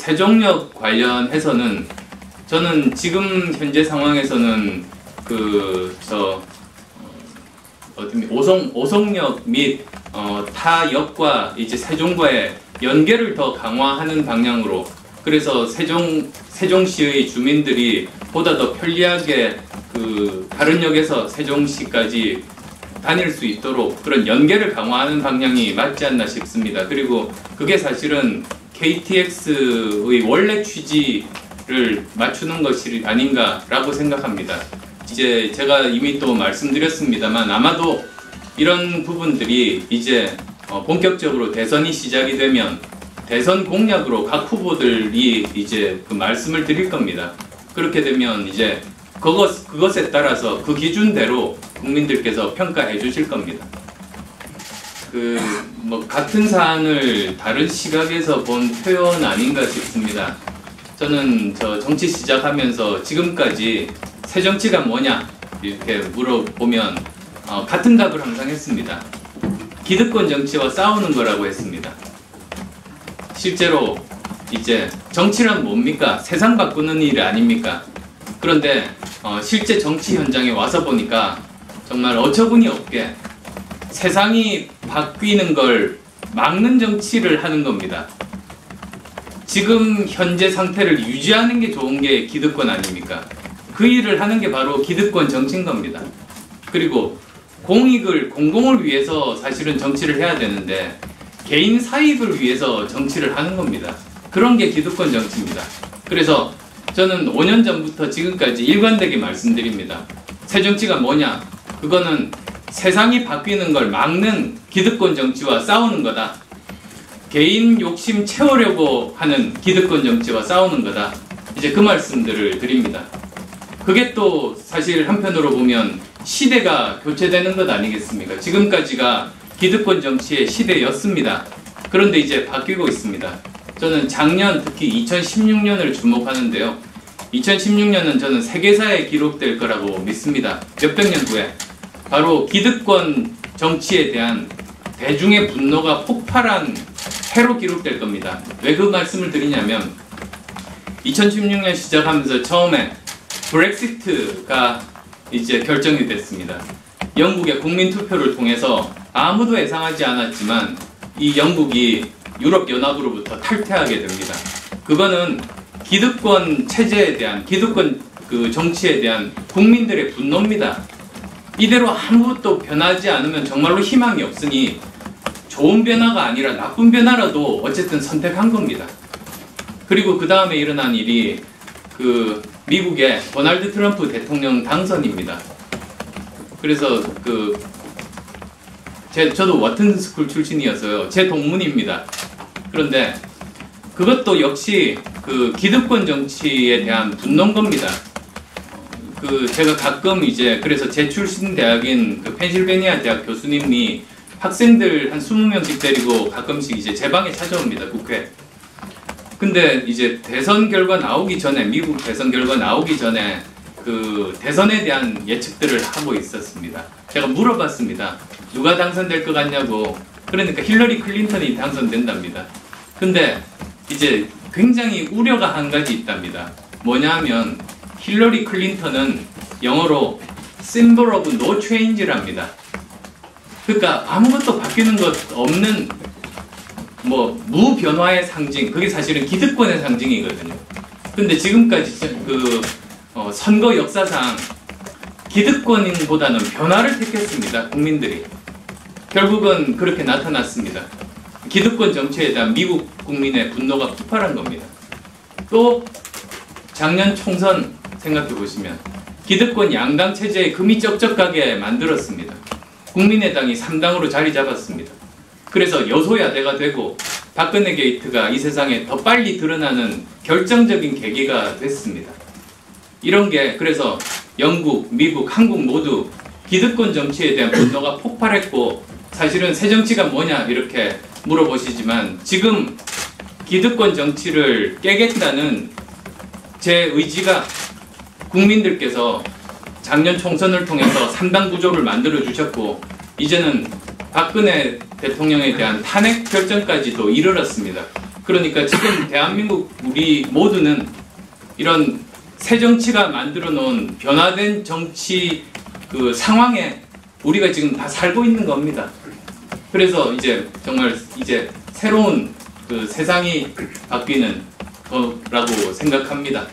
세종역 관련해서는 저는 지금 현재 상황에서는 오송역 및 타 역과 이제 세종과의 연계를 더 강화하는 방향으로, 그래서 세종시의 주민들이 보다 더 편리하게 다른 역에서 세종시까지 다닐 수 있도록 그런 연계를 강화하는 방향이 맞지 않나 싶습니다. 그리고 그게 사실은 KTX의 원래 취지를 맞추는 것이 아닌가라고 생각합니다. 이제 제가 이미 또 말씀드렸습니다만 아마도 이런 부분들이 이제 본격적으로 대선이 시작이 되면 대선 공약으로 각 후보들이 이제 그 말씀을 드릴 겁니다. 그렇게 되면 이제 그것에 따라서 그 기준대로 국민들께서 평가해 주실 겁니다. 같은 사안을 다른 시각에서 본 표현 아닌가 싶습니다. 저는 정치 시작하면서 지금까지 새 정치가 뭐냐 이렇게 물어보면 같은 답을 항상 했습니다. 기득권 정치와 싸우는 거라고 했습니다. 실제로 이제 정치란 뭡니까? 세상 바꾸는 일 아닙니까? 그런데 실제 정치 현장에 와서 보니까 정말 어처구니 없게 세상이 바뀌는 걸 막는 정치를 하는 겁니다. 지금 현재 상태를 유지하는 게 좋은 게 기득권 아닙니까? 그 일을 하는 게 바로 기득권 정치인 겁니다. 그리고 공공을 위해서 사실은 정치를 해야 되는데 개인 사익을 위해서 정치를 하는 겁니다. 그런 게 기득권 정치입니다. 그래서 저는 5년 전부터 지금까지 일관되게 말씀드립니다. 새 정치가 뭐냐? 그거는 세상이 바뀌는 걸 막는 기득권 정치와 싸우는 거다. 개인 욕심 채우려고 하는 기득권 정치와 싸우는 거다. 이제 그 말씀들을 드립니다. 그게 또 사실 한편으로 보면 시대가 교체되는 것 아니겠습니까? 지금까지가 기득권 정치의 시대였습니다. 그런데 이제 바뀌고 있습니다. 저는 작년 특히 2016년을 주목하는데요. 2016년은 저는 세계사에 기록될 거라고 믿습니다. 몇백 년 후에 바로 기득권 정치에 대한 대중의 분노가 폭발한 해로 기록될 겁니다. 왜 그 말씀을 드리냐면 2016년 시작하면서 처음에 브렉시트가 이제 결정이 됐습니다. 영국의 국민투표를 통해서 아무도 예상하지 않았지만 이 영국이 유럽연합으로부터 탈퇴하게 됩니다. 그거는 기득권 체제에 대한, 기득권 정치에 대한 국민들의 분노입니다. 이대로 아무것도 변하지 않으면 정말로 희망이 없으니 좋은 변화가 아니라 나쁜 변화라도 어쨌든 선택한 겁니다. 그리고 그 다음에 일어난 일이 미국의 도널드 트럼프 대통령 당선입니다. 그래서 저도 워튼 스쿨 출신이어서요. 제 동문입니다. 그런데 그것도 역시 기득권 정치에 대한 분노인 겁니다. 제가 가끔 이제 그래서 제 출신 대학인 펜실베니아 대학 교수님이 학생들 한 20명씩 데리고 가끔씩 이제 제 방에 찾아옵니다. 국회. 근데 이제 대선 결과 나오기 전에, 미국 대선 결과 나오기 전에 대선에 대한 예측들을 하고 있었습니다. 제가 물어봤습니다. 누가 당선될 것 같냐고. 그러니까 힐러리 클린턴이 당선된답니다. 근데 이제 굉장히 우려가 한 가지 있답니다. 뭐냐 하면 힐러리 클린턴은 영어로 symbol of no change랍니다. 그러니까 아무것도 바뀌는 것 없는 무변화의 상징, 그게 사실은 기득권의 상징이거든요. 근데 지금까지 선거 역사상 기득권보다는 변화를 택했습니다. 국민들이. 결국은 그렇게 나타났습니다. 기득권 정치에 대한 미국 국민의 분노가 폭발한 겁니다. 또 작년 총선 생각해 보시면 기득권 양당 체제에 금이 쩍쩍하게 만들었습니다. 국민의당이 3당으로 자리 잡았습니다. 그래서 여소야대가 되고 박근혜 게이트가 이 세상에 더 빨리 드러나는 결정적인 계기가 됐습니다. 이런 게 그래서 영국, 미국, 한국 모두 기득권 정치에 대한 분노가 폭발했고, 사실은 새 정치가 뭐냐 이렇게 물어보시지만 지금 기득권 정치를 깨겠다는 제 의지가 국민들께서 작년 총선을 통해서 3당 구조를 만들어 주셨고, 이제는 박근혜 대통령에 대한 탄핵 결정까지도 이르렀습니다. 그러니까 지금 대한민국 우리 모두는 이런 새 정치가 만들어 놓은 변화된 정치 그 상황에 우리가 지금 다 살고 있는 겁니다. 그래서 이제 정말 이제 새로운 그 세상이 바뀌는 거라고 생각합니다.